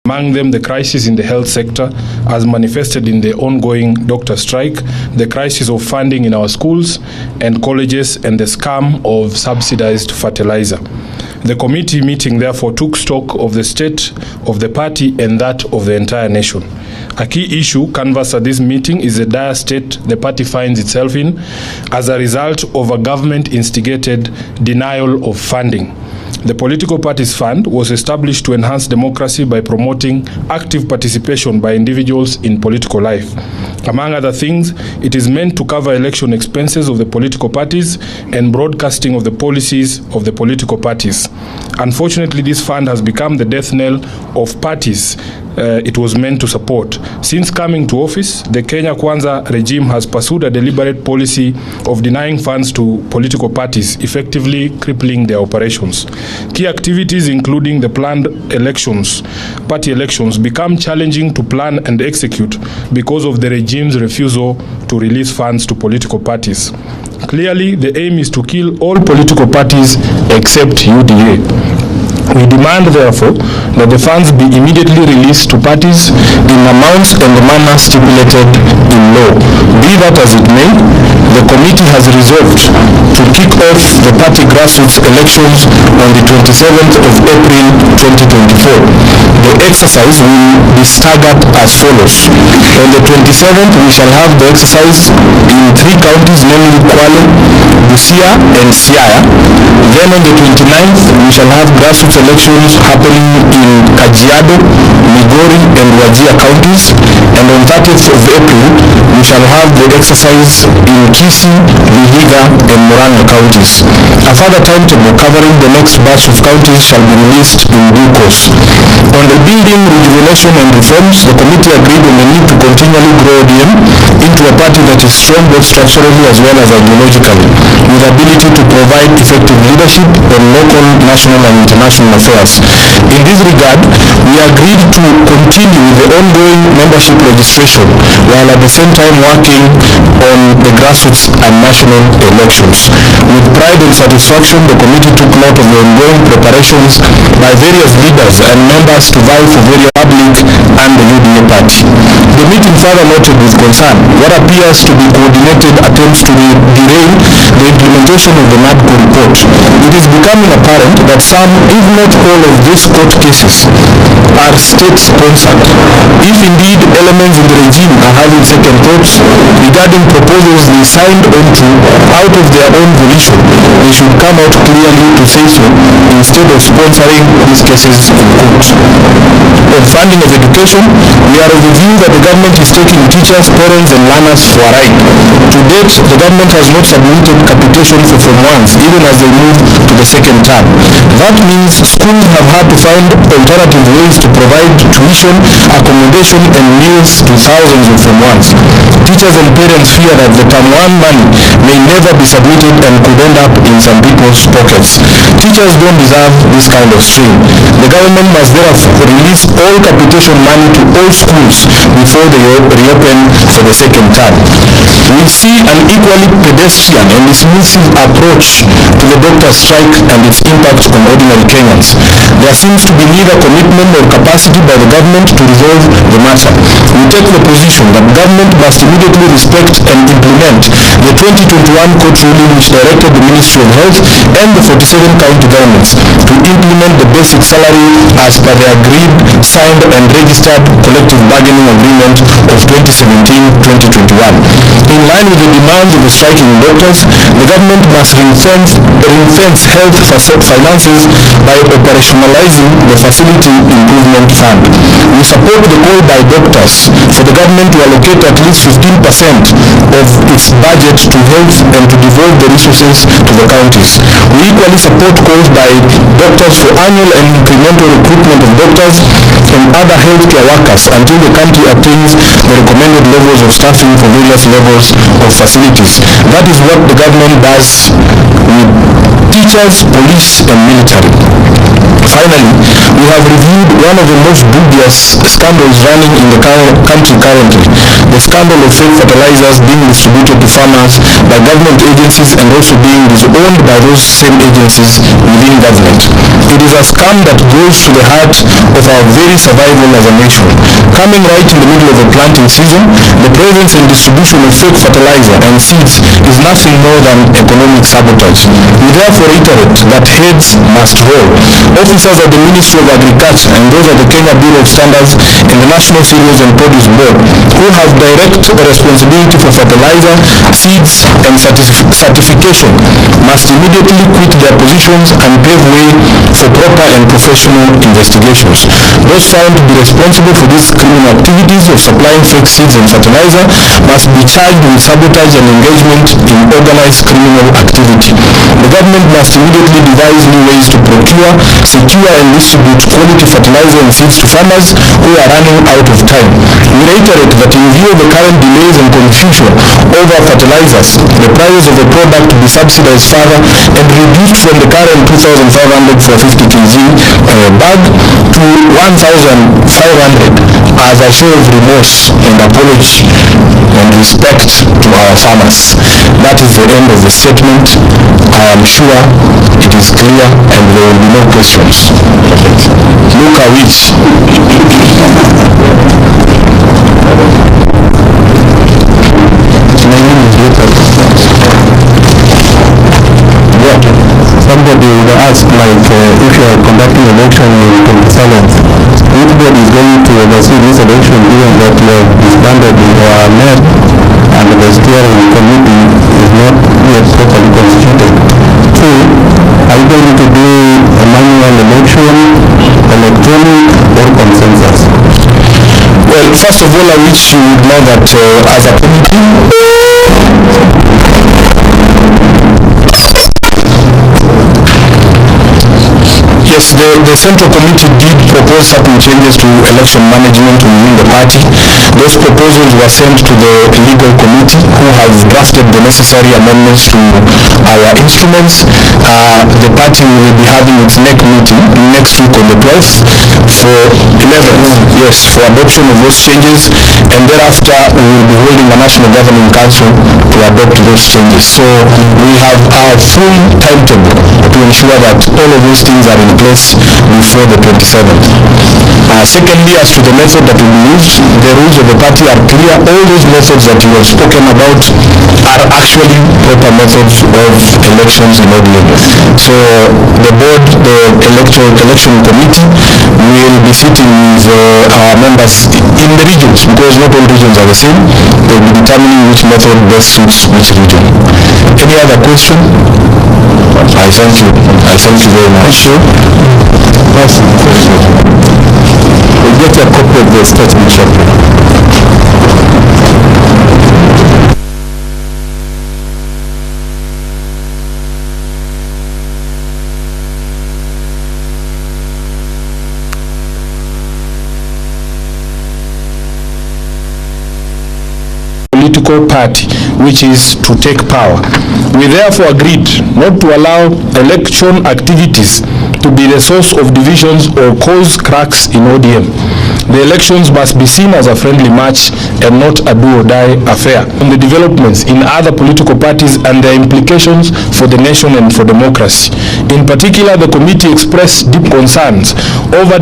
Among them, the crisis in the health sector, as manifested in the ongoing doctor strike, the crisis of funding in our schools and colleges, and the scam of subsidized fertilizer. The committee meeting therefore took stock of the state of the party and that of the entire nation. A key issue canvassed at this meeting is the dire state the party finds itself in as a result of a government-instigated denial of funding. The Political Parties Fund was established to enhance democracy by promoting active participation by individuals in political life. Among other things, it is meant to cover election expenses of the political parties and broadcasting of the policies of the political parties. Unfortunately, this fund has become the death knell of parties it was meant to support. Since coming to office, the Kenya Kwanza regime has pursued a deliberate policy of denying funds to political parties, effectively crippling their operations. Key activities, including the planned elections, party elections, become challenging to plan and execute because of the regime's refusal to release funds to political parties. Clearly, the aim is to kill all political parties except UDA. We demand, therefore, that the funds be immediately released to parties in amounts and the manner stipulated in law. Be that as it may, the committee has resolved to kick off the party grassroots elections on the 27th of April 2024. The exercise will be staggered as follows. On the 27th, we shall have the exercise in 3 counties, namely Kwale, Busia, and Siaya. Then on the 29th, we shall have grassroots elections happening in Kajiado, Migori, and Wajir counties. And on 30th of April, we shall have the exercise in Kisii, Vihiga, and Murang'a counties. A further timetable covering the next batch of counties shall be released in due course. On the building, rejuvenation, and reforms, the committee agreed on the need to continually grow ODM into a party that is strong both structurally as well as ideologically, with ability to provide effective leadership on local, national, and international affairs. In this regard, we agreed to continue with the ongoing membership registration while at the same time working on the grassroots and national elections. With pride and satisfaction, the committee took note of the ongoing preparations by various leaders and members to vie for various public and the UDA party. The meeting further noted with concern what appears to be coordinated attempts to derail the implementation of the Nadco report. It is becoming apparent that some, if not all, of these court cases are state-sponsored. If indeed elements in the regime are having second thoughts regarding proposals they signed onto out of their own volition, they should come out clearly to say so instead of sponsoring these cases in court. On funding of education, we are of the view that the government is taking teachers, parents, and learners for a ride. To date, the government has not submitted capitation for Form 1s, even as they move to the second term. That means schools have had to find alternative ways to provide tuition, accommodation, and meals to thousands of Form 1s. Teachers and parents fear that the Term 1 money may never be submitted and could end up in some people's pockets. Teachers don't deserve this kind of strain. The government must therefore release all capitation money to all schools before they reopen for the second term. We see an equally pedestrian and dismissive approach to the doctor strike and its impact on ordinary Kenyans. There seems to be neither commitment nor capacity by the government to resolve the matter. We take the position that government must immediately respect and implement the 2021 court ruling which directed the Ministry of Health and the 47 county governments to implement the basic salary as per the agreed, signed and registered collective bargaining agreement of 2017-2021. In line with the demands of the striking doctors, the government must ring-fence health finances by operationalizing the Facility Improvement Fund. We support the call by doctors for the government to allocate at least 15% of its budget to health and to devote the resources to the counties. We equally support calls by doctors for annual and incremental recruitment of doctors and other healthcare workers until the country attains the recommended levels of staffing for various levels of facilities. That is what the government does with teachers, police, and military. Finally, we have reviewed one of the most dubious scandals running in the country currently, the scandal of fake fertilizers being distributed to farmers by government agencies and also being disowned by those same agencies within government. It is a scam that goes to the heart of our very survival as a nation. Coming right in the middle of the planting season, the presence and distribution of fake fertilizer and seeds is nothing more than economic sabotage. We therefore reiterate that heads must roll. Officers at the Ministry of Agriculture and those at the Kenya Bureau of Standards and the National Cereals and Produce Board, who have direct responsibility for fertilizer, seeds, and certification, must immediately quit their positions and pave way for proper and professional investigations. Those found to be responsible for these criminal activities of supplying fake seeds and fertilizer must be charged with sabotage and engagement in organized criminal activity. The government must immediately devise new ways to procure, secure, and distribute quality fertilizer and seeds to farmers who are running out of time. We reiterate that in view of the current delays and confusion over fertilizers, the prices of the product to be subsidized further and reduced from the current 2,500 for 50 kg bag to 1,500 as a show of remorse and apology and respect to our farmers. That is the end of the statement. I am sure it is clear and there will be no questions. Look at which. My name is Lectur. Yeah. Somebody would ask, like, if you are conducting election in 27th, which body is going to oversee this election, given that you have disbanded your NED and the steering committee is not yet properly constituted? Two, are you going to do a manual election, electronic, or consensus? Well, first of all, I wish you would know that as a committee, yes, the Central Committee did propose certain changes to election management within the party. Those proposals were sent to the legal committee, who have drafted the necessary amendments to our instruments. The party will be having its next meeting next week on the 12th for 11th, yes, for adoption of those changes, and thereafter we will be holding a National Governing Council to adopt those changes. So we have our full timetable to ensure that all of those things are in place before the 27th. Secondly, as to the method that will be used, the rules of the party are clear. All those methods that you have spoken about are actually proper methods of elections in ODM. So the board, the election committee, will be sitting with our members in the regions, because not all regions are the same. They will be determining which method best suits which region. Any other question? I thank you. I thank you very much. We'll get a copy of the statement shortly. Political party, which is to take power. We therefore agreed not to allow election activities to be the source of divisions or cause cracks in ODM. The elections must be seen as a friendly match and not a do-or-die affair. On the developments in other political parties and their implications for the nation and for democracy. In particular, the committee expressed deep concerns over